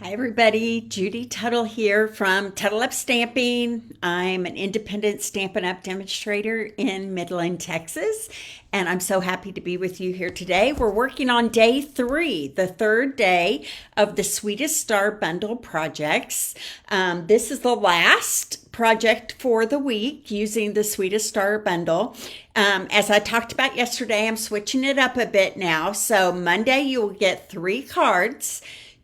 Hi everybody, Judy Tuttle here from Tuttle Up Stamping. I'm an independent Stampin' Up demonstrator in Midland, Texas, and I'm so happy to be with you here today. We're working on day 3, the third day of the Sweetest Star Bundle projects. This is the last project for the week using the Sweetest Star Bundle. As I talked about yesterday, I'm switching it up a bit now. So Monday you'll get 3 cards.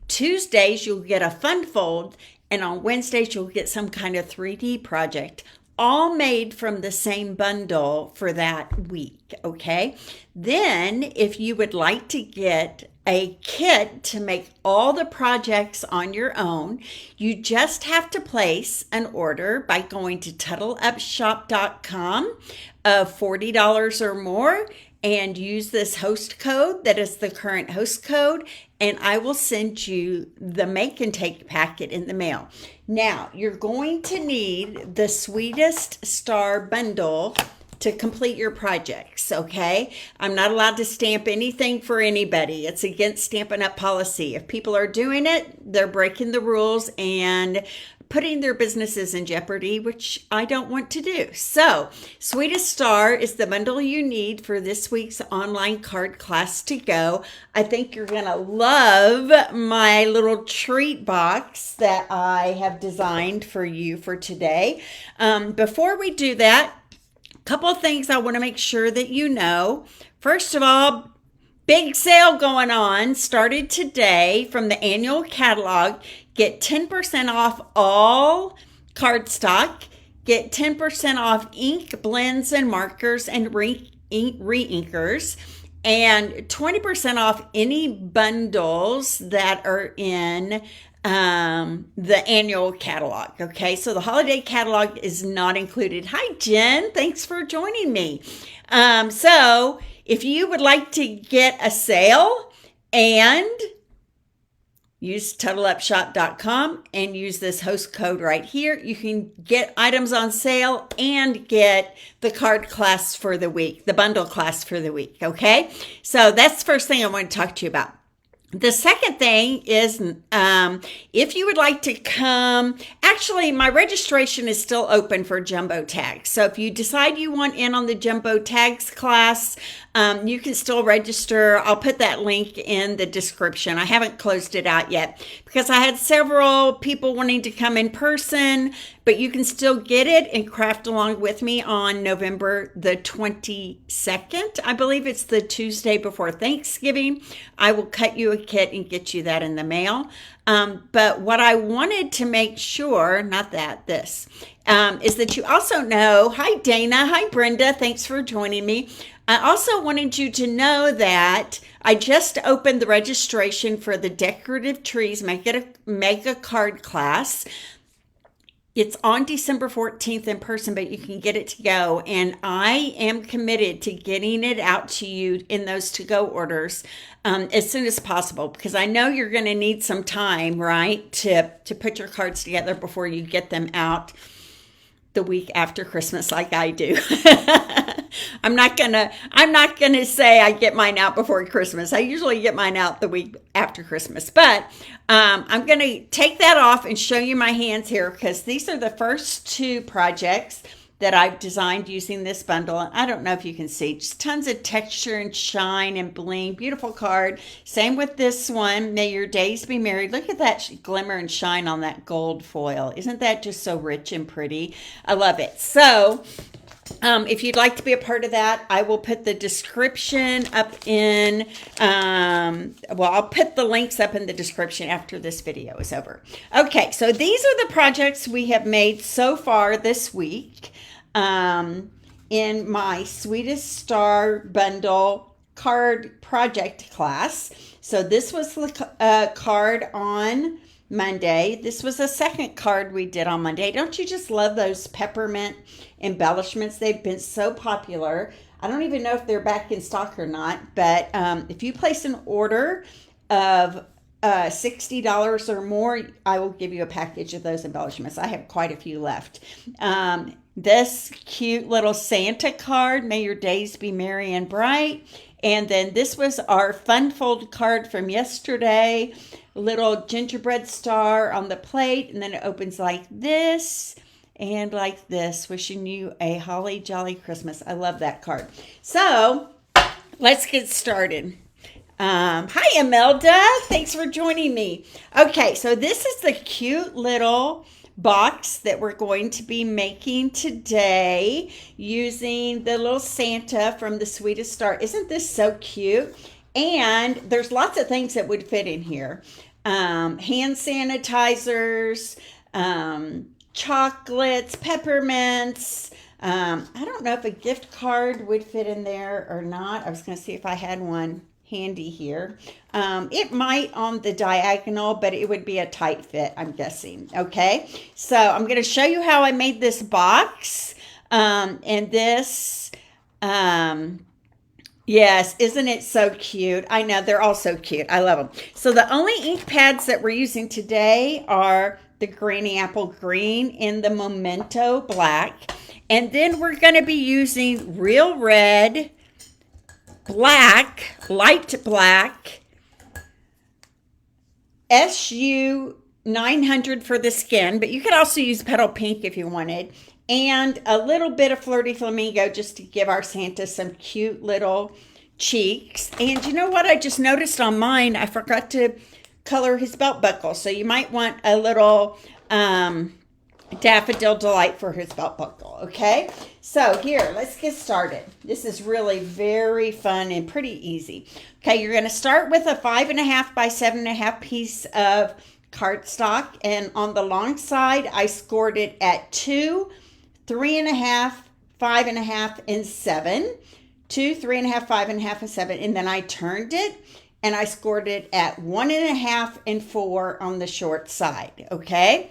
Tuesdays, you'll get a fun fold, and on Wednesdays, you'll get some kind of 3D project, all made from the same bundle for that week, okay? Then, if you would like to get a kit to make all the projects on your own, you just have to place an order by going to TuttleUpShop.com of $40 or more and use this host code that is the current host code, and I will send you the make and take packet in the mail. Now, you're going to need the Sweetest Star Bundle to complete your projects, okay? I'm not allowed to stamp anything for anybody. It's against Stampin' Up policy. If people are doing it, they're breaking the rules and putting their businesses in jeopardy, which I don't want to do. So, Sweetest Star is the bundle you need for this week's online card class to go. I think you're going to love my little treat box that I have designed for you for today. Before we do that, a couple of things I want to make sure that you know. First of all, big sale going on, started today from the annual catalog. Get 10% off all cardstock. Get 10% off ink, blends, and markers and re-inkers. And 20% off any bundles that are in the annual catalog. Okay, so the holiday catalog is not included. Hi, Jen. Thanks for joining me. So if you would like to get a sale and use TuttleUpShop.com and use this host code right here, you can get items on sale and get the card class for the week, the bundle class for the week, okay? So that's the first thing I want to talk to you about. The second thing is if you would like to come, actually my registration is still open for jumbo tags. So if you decide you want in on the jumbo tags class, you can still register. I'll put that link in the description. I haven't closed it out yet because I had several people wanting to come in person, but you can still get it and craft along with me on November the 22nd. I believe it's the Tuesday before Thanksgiving. I will cut you a kit and get you that in the mail. But what I wanted to make sure, is that you also know, hi Dana, hi Brenda, thanks for joining me. I also wanted you to know that I just opened the registration for the Decorative Trees Mega Card class. It's on December 14th in person, but you can get it to go. And I am committed to getting it out to you in those to-go orders as soon as possible, because I know you're going to need some time, right, to put your cards together before you get them out the week after Christmas like I do. I'm not gonna say I get mine out before Christmas. I usually get mine out the week after Christmas, but I'm gonna take that off and show you my hands here because these are the first 2 projects that I've designed using this bundle. And I don't know if you can see, just tons of texture and shine and bling. Beautiful card. Same with this one. May your days be merry. Look at that glimmer and shine on that gold foil. Isn't that just so rich and pretty? I love it. So if you'd like to be a part of that, I will put the description up in, I'll put the links up in the description after this video is over. Okay, so these are the projects we have made so far this week in my Sweetest Star Bundle card project class. So this was the card on Monday. This was the second card we did on Monday. Don't you just love those peppermint embellishments? They've been so popular. I don't even know if they're back in stock or not, but if you place an order of $60 or more, I will give you a package of those embellishments. I have quite a few left. This cute little Santa card, may your days be merry and bright. And then this was our fun fold card from yesterday. Little gingerbread star on the plate, and then it opens like this and like this. Wishing you a holly jolly Christmas. I love that card. So let's get started. Hi, Imelda. Thanks for joining me. Okay, so this is the cute little box that we're going to be making today using the little Santa from the Sweetest Star. Isn't this so cute? And there's lots of things that would fit in here. Hand sanitizers, chocolates, peppermints. I don't know if a gift card would fit in there or not. I was going to see if I had one handy here. It might on the diagonal, but it would be a tight fit, I'm guessing. Okay, so I'm going to show you how I made this box. And this, yes, isn't it so cute? I know, they're all so cute. I love them. So the only ink pads that we're using today are the Granny Apple Green and the Memento Black. And then we're going to be using Real Red, black, light black, SU 900 for the skin, but you could also use petal pink if you wanted, and a little bit of Flirty Flamingo just to give our Santa some cute little cheeks. And you know what? I just noticed on mine, I forgot to color his belt buckle, so you might want a little Daffodil Delight for his belt buckle. Okay, so here, let's get started. This is really very fun and pretty easy. Okay, you're going to start with a 5.5 by 7.5 piece of cardstock, and on the long side I scored it at 2, 3.5, 5.5, and 7. 2, 3.5, 5.5, and 7, and then I turned it and I scored it at 1.5 and 4 on the short side. Okay,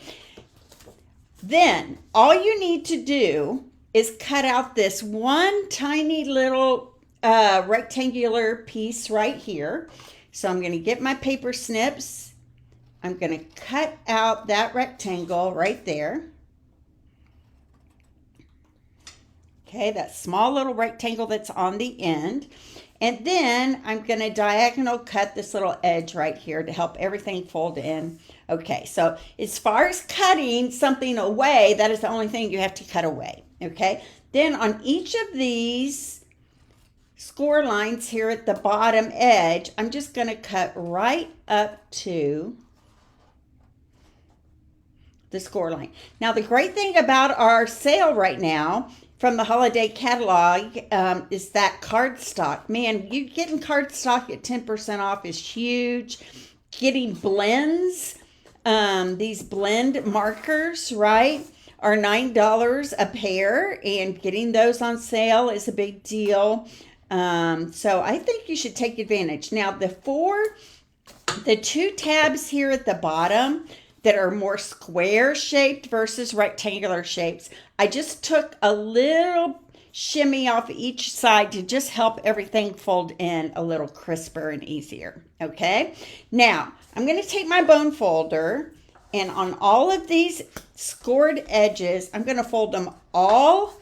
then all you need to do is cut out this one tiny little rectangular piece right here. So I'm going to get my paper snips. I'm going to cut out that rectangle right there. Okay, that small little rectangle that's on the end. And then I'm going to diagonal cut this little edge right here to help everything fold in. Okay, so as far as cutting something away, that is the only thing you have to cut away. Okay, then on each of these score lines here at the bottom edge, I'm just going to cut right up to the score line. Now, the great thing about our sale right now from the holiday catalog is that cardstock. Man, you getting cardstock at 10% off is huge. Getting blends, these blend markers, right, are $9 a pair, and getting those on sale is a big deal. So I think you should take advantage. Now, the 2 tabs here at the bottom that are more square shaped versus rectangular shapes, I just took a little shimmy off each side to just help everything fold in a little crisper and easier. Okay, now I'm going to take my bone folder, and on all of these scored edges, I'm going to fold them all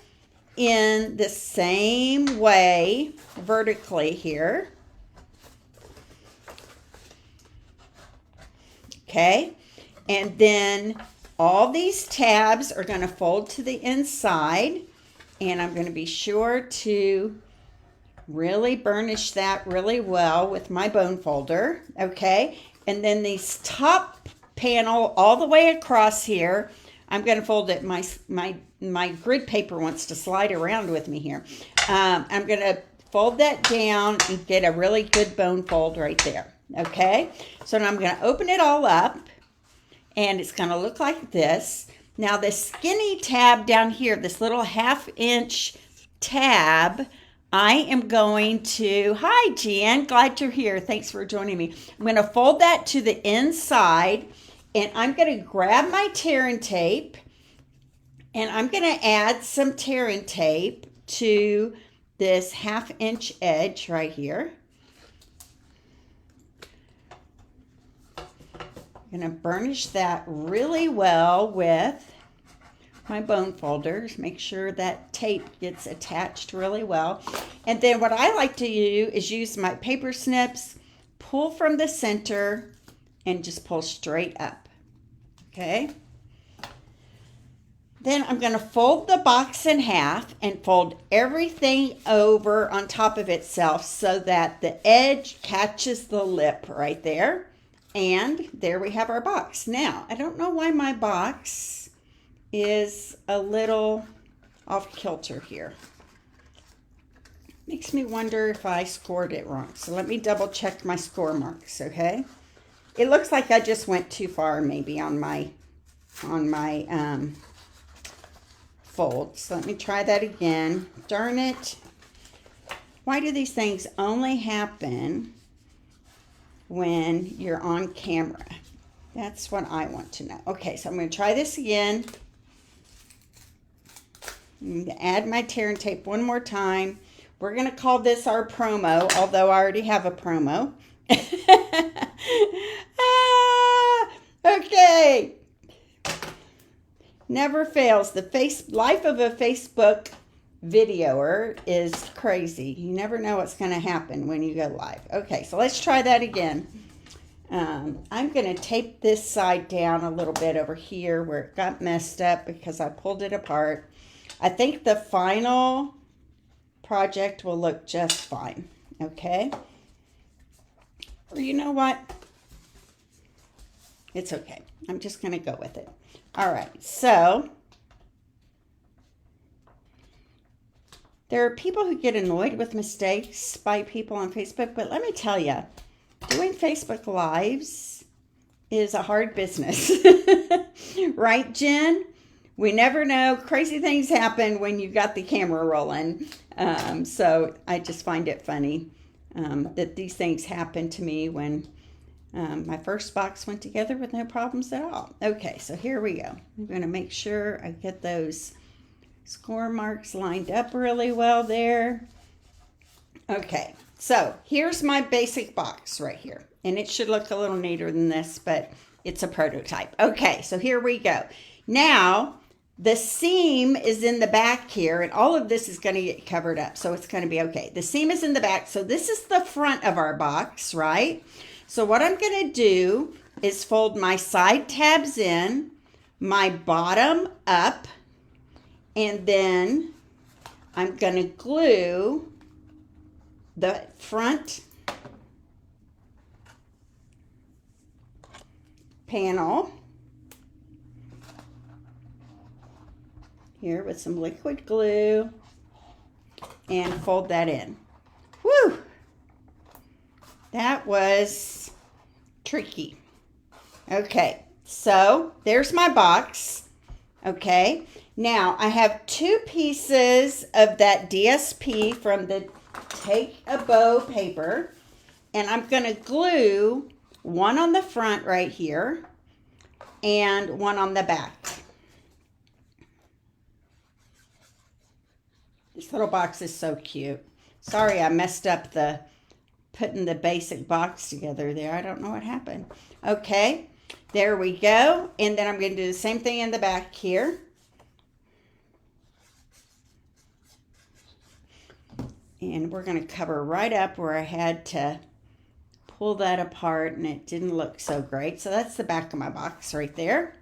in the same way vertically here. Okay, and then all these tabs are going to fold to the inside, and I'm going to be sure to really burnish that really well with my bone folder. Okay, and then these top panel all the way across here, I'm going to fold it. My grid paper wants to slide around with me here. I'm going to fold that down and get a really good bone fold right there. Okay, so now I'm going to open it all up, and it's going to look like this. Now the skinny tab down here, this little 1/2 inch tab, I am going to, hi Jan, glad you're here. Thanks for joining me. I'm going to fold that to the inside, and I'm going to grab my tearing tape, and I'm going to add some tearing tape to this 1/2 inch edge right here. I'm going to burnish that really well with my bone folders. Make sure that tape gets attached really well. And then what I like to do is use my paper snips, pull from the center, and just pull straight up. Okay? Then I'm going to fold the box in half and fold everything over on top of itself so that the edge catches the lip right there. And there we have our box. Now, I don't know why my box is a little off kilter here. Makes me wonder if I scored it wrong. So let me double check my score marks, okay? It looks like I just went too far maybe on my fold. So let me try that again. Darn it. Why do these things only happen when you're on camera? That's what I want to know. Okay, so I'm going to try this again. I'm going to add my tear and tape one more time. We're going to call this our promo, although I already have a promo. Okay. Never fails. The life of a Facebook videoer is crazy. You never know what's going to happen when you go live. Okay, so let's try that again. I'm going to tape this side down a little bit over here where it got messed up because I pulled it apart. I think the final project will look just fine. Okay? Or you know what? It's okay. I'm just going to go with it. All right, so there are people who get annoyed with mistakes by people on Facebook, but let me tell you, doing Facebook Lives is a hard business. Right, Jen? We never know. Crazy things happen when you got the camera rolling. So I just find it funny that these things happen to me when my first box went together with no problems at all. Okay, so here we go. I'm going to make sure I get those score marks lined up really well there. Okay, so here's my basic box right here. And it should look a little neater than this, but it's a prototype. Okay, so here we go. Now, the seam is in the back here, and all of this is going to get covered up, so it's going to be okay. The seam is in the back, so this is the front of our box, right? So what I'm going to do is fold my side tabs in, my bottom up, and then I'm going to glue the front panel here with some liquid glue and fold that in. Woo! That was tricky. Okay, so there's my box. Okay, now I have 2 pieces of that DSP from the Take a Bow paper, and I'm going to glue one on the front right here and one on the back. This little box is so cute. Sorry I messed up putting the basic box together there. I don't know what happened. Okay, there we go. And then I'm going to do the same thing in the back here. And we're going to cover right up where I had to pull that apart and it didn't look so great. So that's the back of my box right there.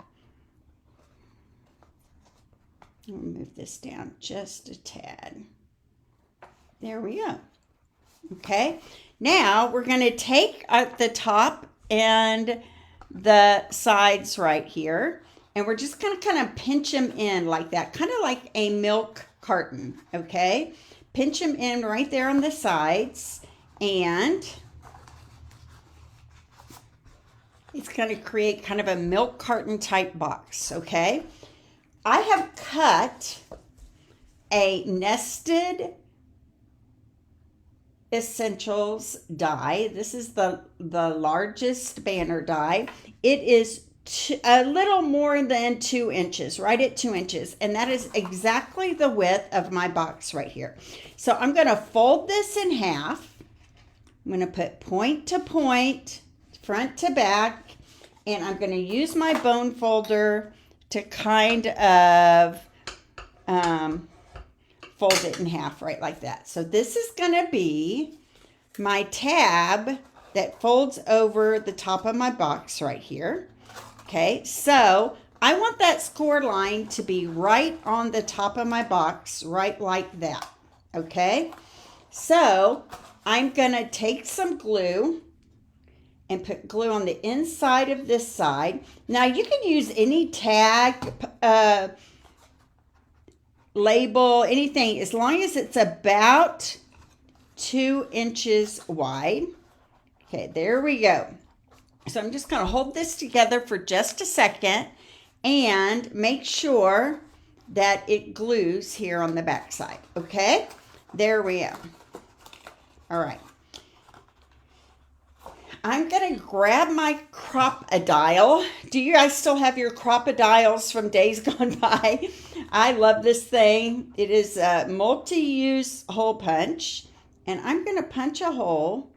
I'll move this down just a tad. There we go. Okay, now we're going to take the top and the sides right here, and we're just going to kind of pinch them in like that, kind of like a milk carton, okay? Pinch them in right there on the sides, and it's going to create kind of a milk carton type box, okay? I have cut a nested Essentials die. This is the largest banner die. It is a little more than 2 inches, right at 2 inches. And that is exactly the width of my box right here. So I'm going to fold this in half. I'm going to put point to point, front to back, and I'm going to use my bone folder to kind of fold it in half right like that. So this is going to be my tab that folds over the top of my box right here. Okay, so I want that score line to be right on the top of my box, right like that. Okay, so I'm going to take some glue and put glue on the inside of this side. Now you can use any tag, label, anything, as long as it's about 2 inches wide. Okay, there we go. So I'm just going to hold this together for just a second and make sure that it glues here on the back side. Okay, there we go. All right. I'm going to grab my crop-a-dial. Do you guys still have your crop-a-dials from days gone by? I love this thing. It is a multi-use hole punch. And I'm going to punch a hole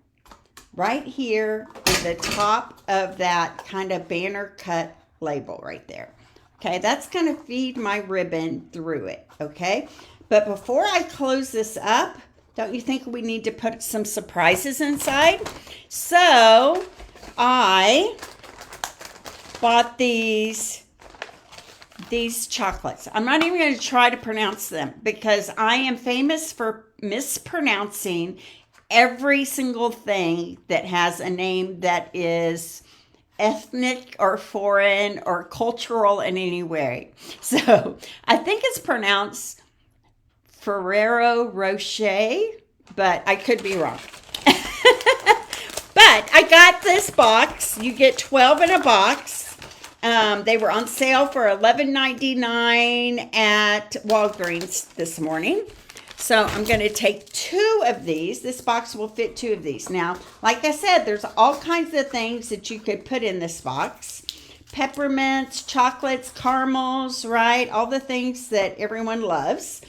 right here in the top of that kind of banner cut label right there. Okay, that's going to feed my ribbon through it. Okay, but before I close this up, don't you think we need to put some surprises inside? So I bought these chocolates. I'm not even going to try to pronounce them because I am famous for mispronouncing every single thing that has a name that is ethnic or foreign or cultural in any way. So I think it's pronounced Ferrero Rocher, but I could be wrong. But I got this box. You get 12 in a box. They were on sale for $11.99 at Walgreens this morning. So I'm going to take 2 of these. This box will fit 2 of these. Now, like I said, there's all kinds of things that you could put in this box. Peppermints, chocolates, caramels, right? All the things that everyone loves.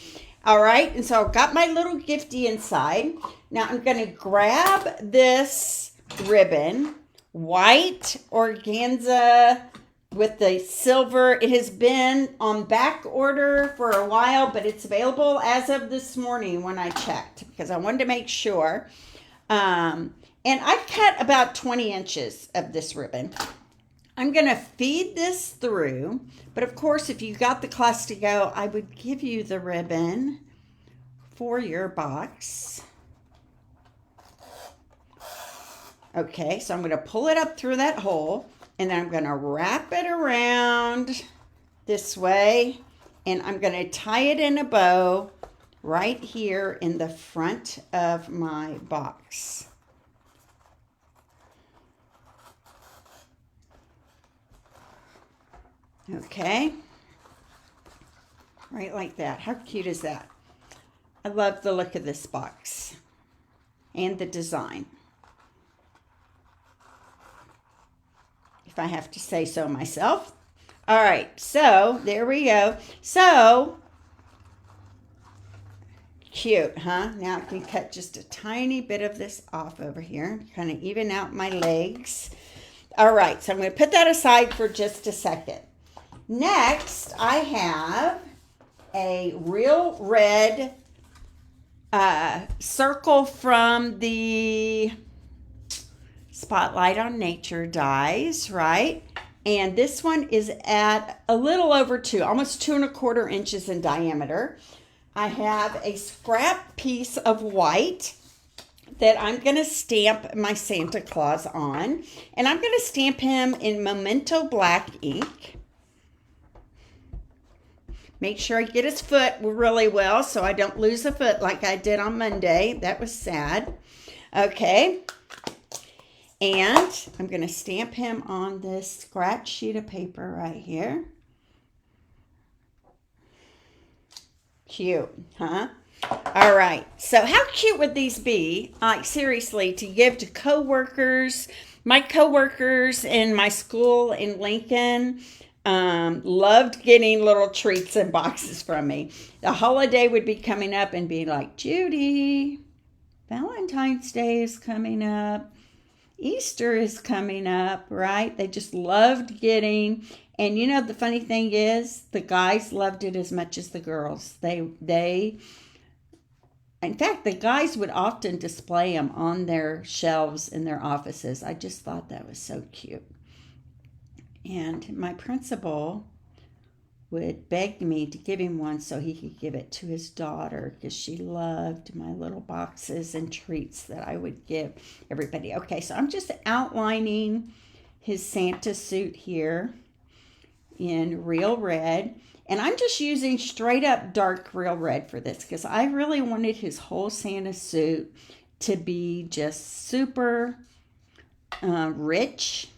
All right, and so I've got my little gifty inside. Now I'm going to grab this ribbon, white organza with the silver. It has been on back order for a while, but it's available as of this morning when I checked because I wanted to make sure. And I cut about 20 inches of this ribbon. I'm going to feed this through, but of course, if you got the class to go, I would give you the ribbon for your box. Okay, so I'm going to pull it up through that hole, and then I'm going to wrap it around this way, and I'm going to tie it in a bow right here in the front of my box. Okay, right like that. How cute is that? I love the look of this box and the design, if I have to say so myself. All right, so there we go. So cute, huh? Now I can cut just a tiny bit of this off over here, kind of even out my legs. All right, so I'm going to put that aside for just a second. Next, I have a real red circle from the Spotlight on Nature dies, right? And this one is at a little over 2, almost 2¼ inches in diameter. I have a scrap piece of white that I'm going to stamp my Santa Claus on. And I'm going to stamp him in Memento Black ink. Make sure I get his foot really well so I don't lose a foot like I did on Monday. That was sad. Okay. And I'm going to stamp him on this scratch sheet of paper right here. Cute, huh? All right. So how cute would these be? Like seriously, to give to coworkers. My coworkers in my school in Lincoln loved getting little treats and boxes from me. The holiday would be coming up and be like, Judy, Valentine's Day is coming up. Easter is coming up, right? They just loved getting, and you know, the funny thing is, the guys loved it as much as the girls. In fact, the guys would often display them on their shelves in their offices. I just thought that was so cute. And my principal would beg me to give him one so he could give it to his daughter because she loved my little boxes and treats that I would give everybody. Okay, so I'm just outlining his Santa suit here in real red. And I'm just using straight up dark real red for this because I really wanted his whole Santa suit to be just super rich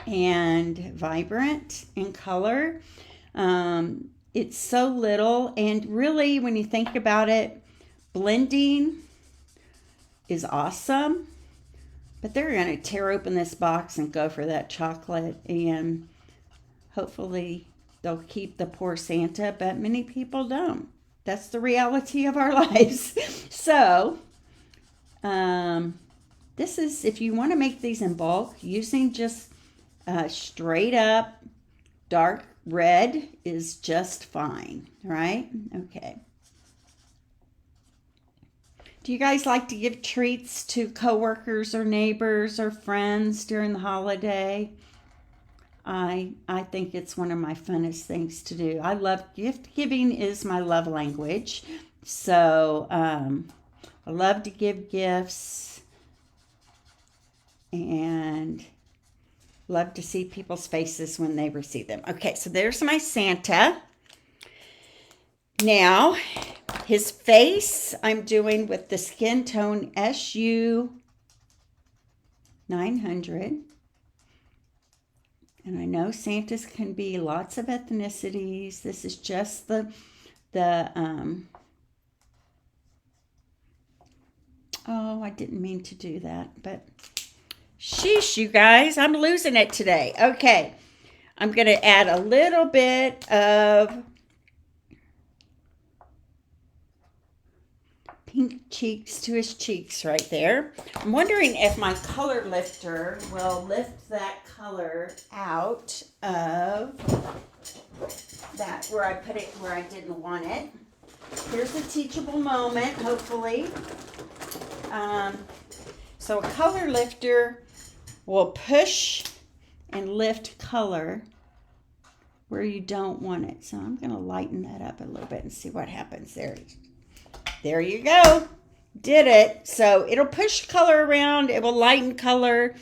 and vibrant in color. It's so little, and really when you think about it, blending is awesome, but they're going to tear open this box and go for that chocolate, and hopefully they'll keep the poor Santa, but many people don't. That's the reality of our lives. So this is, if you want to make these in bulk, using just straight up dark red is just fine, right? Okay. Do you guys like to give treats to coworkers or neighbors or friends during the holiday? I think it's one of my funnest things to do. I love gift giving, is my love language. So I love to give gifts and love to see people's faces when they receive them. Okay, so there's my Santa. Now, his face I'm doing with the skin tone SU 900. And I know Santas can be lots of ethnicities. This is just the oh, I didn't mean to do that, but sheesh, you guys, I'm losing it today. Okay, I'm going to add a little bit of pink cheeks to his cheeks right there. I'm wondering if my color lifter will lift that color out of that where I put it where I didn't want it. Here's a teachable moment, hopefully. So a color lifter will push and lift color where you don't want it. So I'm going to lighten that up a little bit and see what happens there. There you go. Did it. So it'll push color around. It will lighten color.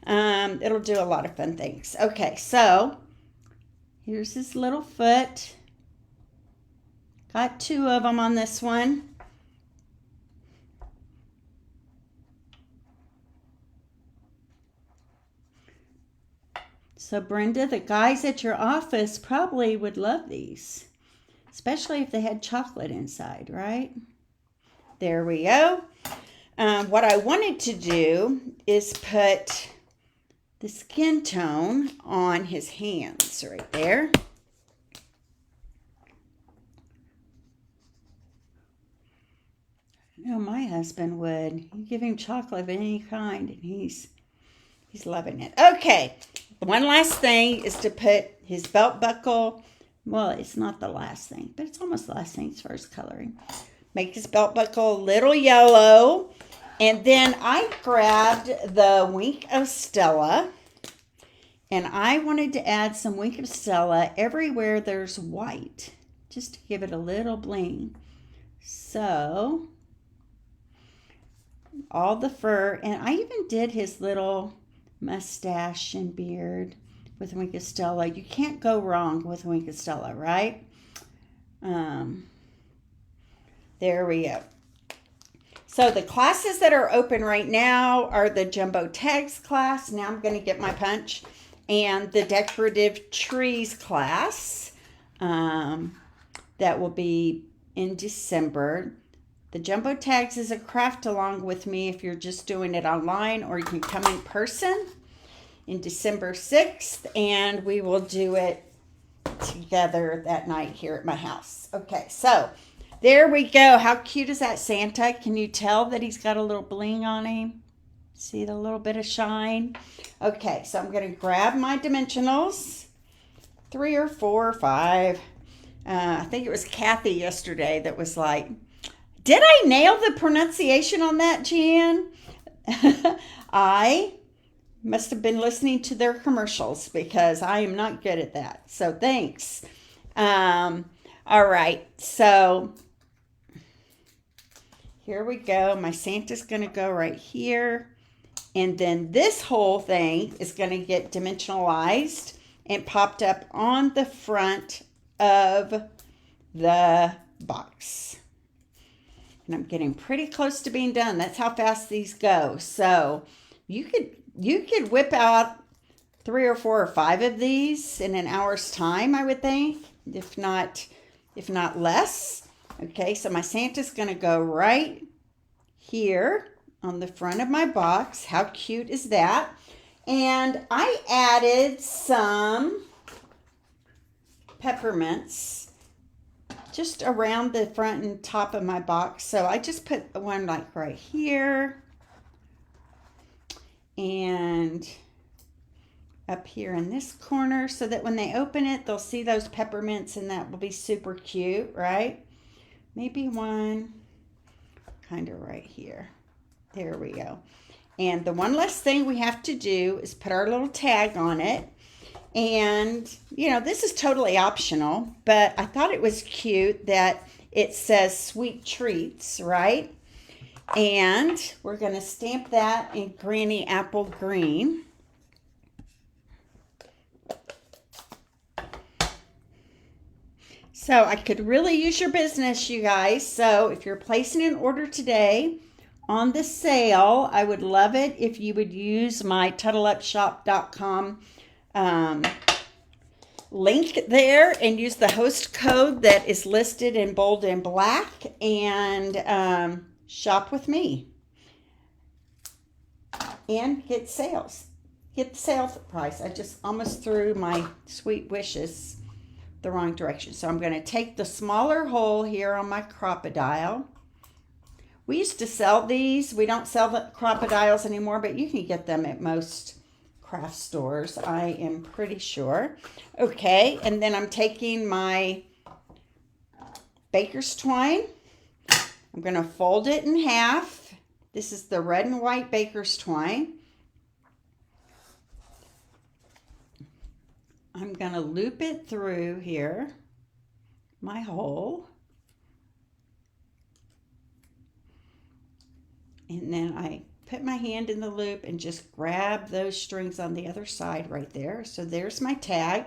It'll do a lot of fun things. Okay, so here's his little foot. Got two of them on this one. So Brenda, the guys at your office probably would love these, especially if they had chocolate inside, right? There we go. What I wanted to do is put the skin tone on his hands right there. I know my husband would. You give him chocolate of any kind and he's loving it. Okay, one last thing is to put his belt buckle. Well, it's not the last thing, but it's almost the last thing as far as coloring. Make his belt buckle a little yellow. And then I grabbed the Wink of Stella. And I wanted to add some Wink of Stella everywhere there's white, just to give it a little bling. So, all the fur. And I even did his little mustache and beard with Wink of Stella. You can't go wrong with Wink of Stella, right? There we go. So the classes that are open right now are the Jumbo Tags class. Now I'm going to get my punch. And the Decorative Trees class. That will be in December. The Jumbo Tags is a craft along with me if you're just doing it online, or you can come in person in December 6th, and we will do it together that night here at my house. Okay, so there we go. How cute is that Santa? Can you tell that he's got a little bling on him? See the little bit of shine? Okay, so I'm going to grab my dimensionals, 3 or 4 or 5. I think it was Kathy yesterday that was like, did I nail the pronunciation on that, Jan? I must have been listening to their commercials because I am not good at that. So thanks. All right, so here we go. My Santa's going to go right here. And then this whole thing is going to get dimensionalized and popped up on the front of the box. And I'm getting pretty close to being done. That's how fast these go. So you could whip out 3 or 4 or 5 of these in an hour's time, I would think, if not less. Okay, so my Santa's going to go right here on the front of my box. How cute is that? And I added some peppermints just around the front and top of my box. So I just put one like right here and up here in this corner so that when they open it, they'll see those peppermints and that will be super cute, right? Maybe one kind of right here. There we go. And the one last thing we have to do is put our little tag on it. And, you know, this is totally optional, but I thought it was cute that it says sweet treats, right? And we're going to stamp that in Granny Apple Green. So I could really use your business, you guys. So if you're placing an order today on the sale, I would love it if you would use my TuttleUpShop.com link there and use the host code that is listed in bold and black and shop with me and get sales. Get the sales price. I just almost threw my sweet wishes the wrong direction. So I'm going to take the smaller hole here on my crocodile. We used to sell these. We don't sell the crocodiles anymore, but you can get them at most craft stores, I am pretty sure. Okay, and then I'm taking my baker's twine. I'm going to fold it in half. This is the red and white baker's twine. I'm going to loop it through here, my hole. And then I put my hand in the loop and just grab those strings on the other side right there. So there's my tag.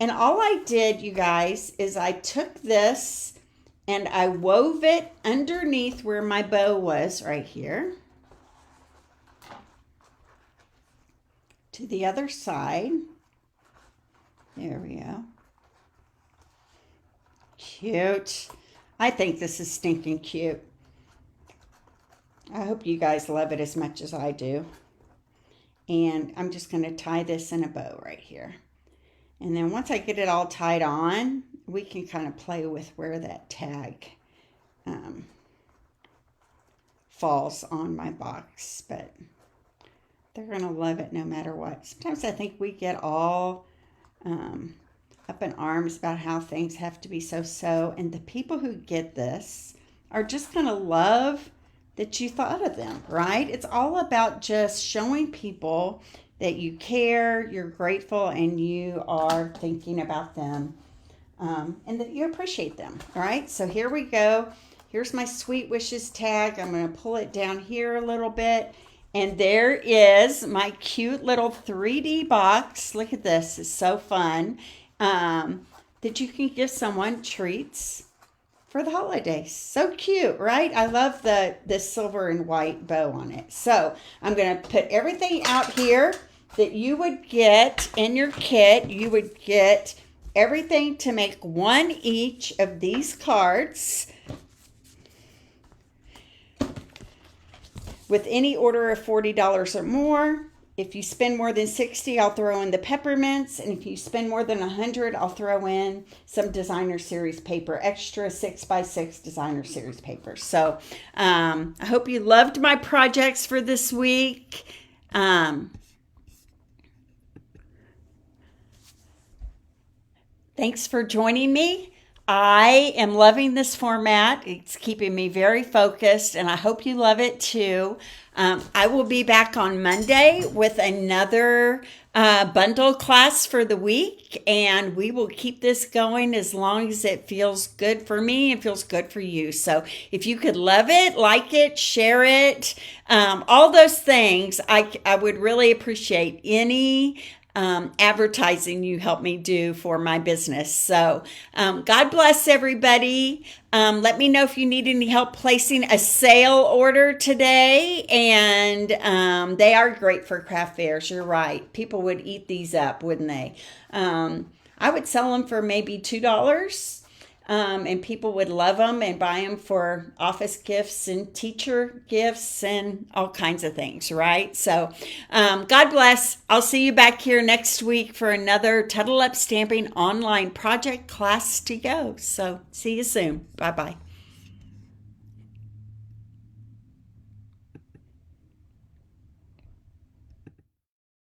And all I did, you guys, is I took this and I wove it underneath where my bow was right here to the other side. There we go. Cute. I think this is stinking cute. I hope you guys love it as much as I do. And I'm just going to tie this in a bow right here. And then once I get it all tied on, we can kind of play with where that tag falls on my box. But they're going to love it no matter what. Sometimes I think we get all up in arms about how things have to be so. And the people who get this are just going to love that you thought of them, right? It's all about just showing people that you care, you're grateful, and you are thinking about them, and that you appreciate them, all right? So here we go. Here's my Sweet Wishes tag. I'm going to pull it down here a little bit, and there is my cute little 3D box. Look at this. It's so fun that you can give someone treats for the holidays. So cute, right? I love the silver and white bow on it. So I'm going to put everything out here that you would get in your kit. You would get everything to make one each of these cards with any order of $40 or more. If you spend more than 60, I'll throw in the peppermints. And if you spend more than 100, I'll throw in some designer series paper, extra 6x6 designer series paper. So I hope you loved my projects for this week. Thanks for joining me. I am loving this format. It's keeping me very focused, and I hope you love it too. I will be back on Monday with another bundle class for the week, and we will keep this going as long as it feels good for me and feels good for you. So if you could love it, like it, share it, all those things, I would really appreciate any advertising you help me do for my business. So God bless everybody. Let me know if you need any help placing a sale order today. And they are great for craft fairs. You're right. People would eat these up, wouldn't they? I would sell them for maybe $2. And people would love them and buy them for office gifts and teacher gifts and all kinds of things, right? So God bless. I'll see you back here next week for another Tuttle Up Stamping online project class to go. So see you soon. Bye-bye.